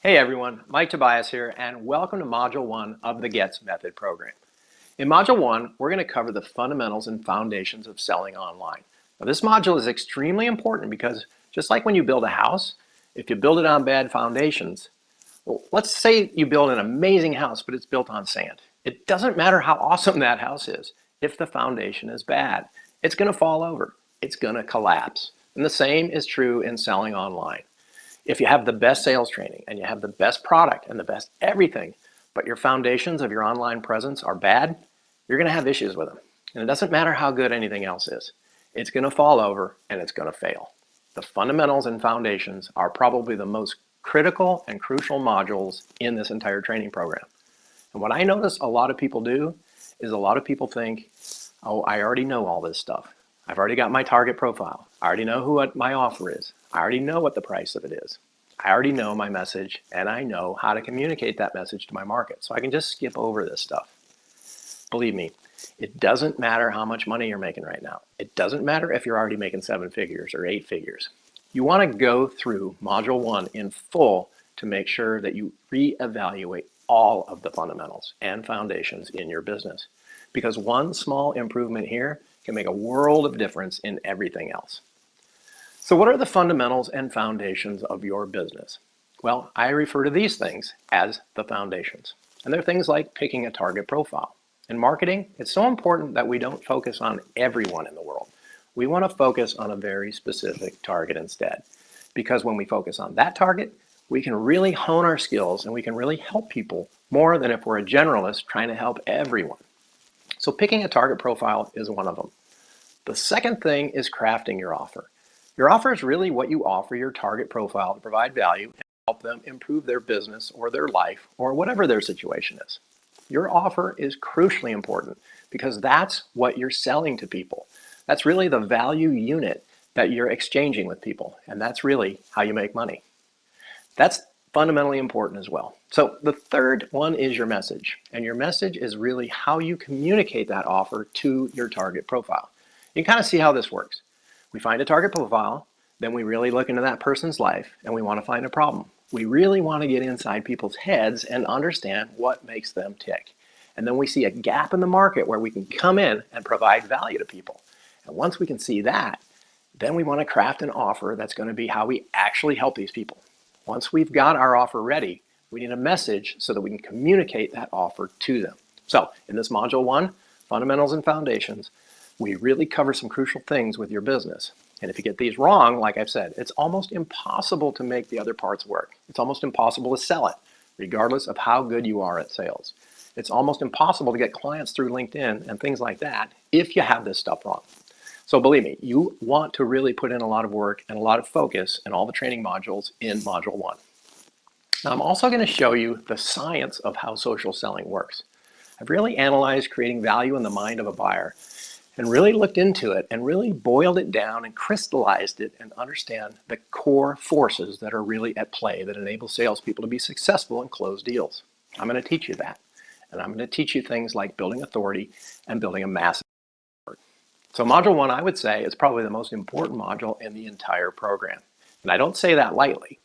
Hey everyone, Mike Tobias here, and welcome to Module 1 of the GETS Method program. In Module 1, we're going to cover the fundamentals and foundations of selling online. Now, this module is extremely important because just like when you build a house, if you build it on bad foundations, well, let's say you build an amazing house, but it's built on sand. It doesn't matter how awesome that house is. If the foundation is bad, it's going to fall over. It's going to collapse. And the same is true in selling online. If you have the best sales training and you have the best product and the best everything, but your foundations of your online presence are bad, you're going to have issues with them. And it doesn't matter how good anything else is. It's going to fall over and it's going to fail. The fundamentals and foundations are probably the most critical and crucial modules in this entire training program. And what I notice a lot of people do is a lot of people think, oh, I already know all this stuff. I've already got my target profile. I already know what my offer is. I already know what the price of it is. I already know my message, and I know how to communicate that message to my market. So I can just skip over this stuff. Believe me, it doesn't matter how much money you're making right now. It doesn't matter if you're already making 7 figures or 8 figures. You want to go through Module 1 in full to make sure that you reevaluate all of the fundamentals and foundations in your business. Because one small improvement here can make a world of difference in everything else. So what are the fundamentals and foundations of your business? Well, I refer to these things as the foundations. And they're things like picking a target profile. In marketing, it's so important that we don't focus on everyone in the world. We want to focus on a very specific target instead. Because when we focus on that target, we can really hone our skills and we can really help people more than if we're a generalist trying to help everyone. So picking a target profile is one of them. The second thing is crafting your offer. Your offer is really what you offer your target profile to provide value and help them improve their business or their life or whatever their situation is. Your offer is crucially important because that's what you're selling to people. That's really the value unit that you're exchanging with people, and that's really how you make money. That's fundamentally important as well. So the third one is your message, and your message is really how you communicate that offer to your target profile. You can kind of see how this works. We find a target profile, then we really look into that person's life and we want to find a problem. We really want to get inside people's heads and understand what makes them tick. And then we see a gap in the market where we can come in and provide value to people. And once we can see that, then we want to craft an offer that's going to be how we actually help these people. Once we've got our offer ready, we need a message so that we can communicate that offer to them. So in this Module 1, Fundamentals and Foundations, we really cover some crucial things with your business. And if you get these wrong, like I've said, it's almost impossible to make the other parts work. It's almost impossible to sell it, regardless of how good you are at sales. It's almost impossible to get clients through LinkedIn and things like that if you have this stuff wrong. So believe me, you want to really put in a lot of work and a lot of focus in all the training modules in Module 1. Now I'm also going to show you the science of how social selling works. I've really analyzed creating value in the mind of a buyer and really looked into it and really boiled it down and crystallized it and understand the core forces that are really at play that enable salespeople to be successful and close deals. I'm going to teach you that. And I'm going to teach you things like building authority and building a massive network. So Module 1, I would say, is probably the most important module in the entire program. And I don't say that lightly.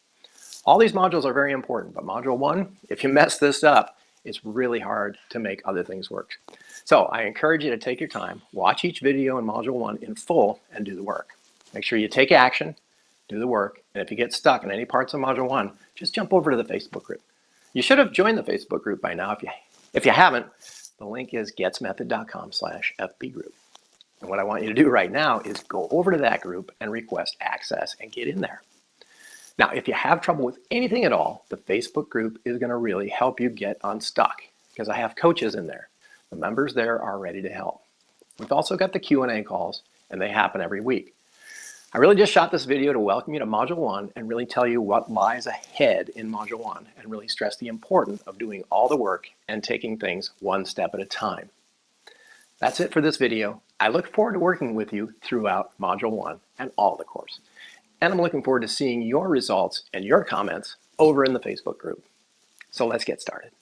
All these modules are very important, but Module 1, if you mess this up, it's really hard to make other things work. So I encourage you to take your time, watch each video in Module 1 in full, and do the work. Make sure you take action, do the work, and if you get stuck in any parts of Module 1, just jump over to the Facebook group. You should have joined the Facebook group by now. If you haven't, the link is getsmethod.com/FB-group. And what I want you to do right now is go over to that group and request access and get in there. Now, if you have trouble with anything at all, the Facebook group is going to really help you get unstuck because I have coaches in there. The members there are ready to help. We've also got the Q&A calls, and they happen every week. I really just shot this video to welcome you to Module 1 and really tell you what lies ahead in Module 1 and really stress the importance of doing all the work and taking things one step at a time. That's it for this video. I look forward to working with you throughout Module 1 and all the course. And I'm looking forward to seeing your results and your comments over in the Facebook group. So let's get started.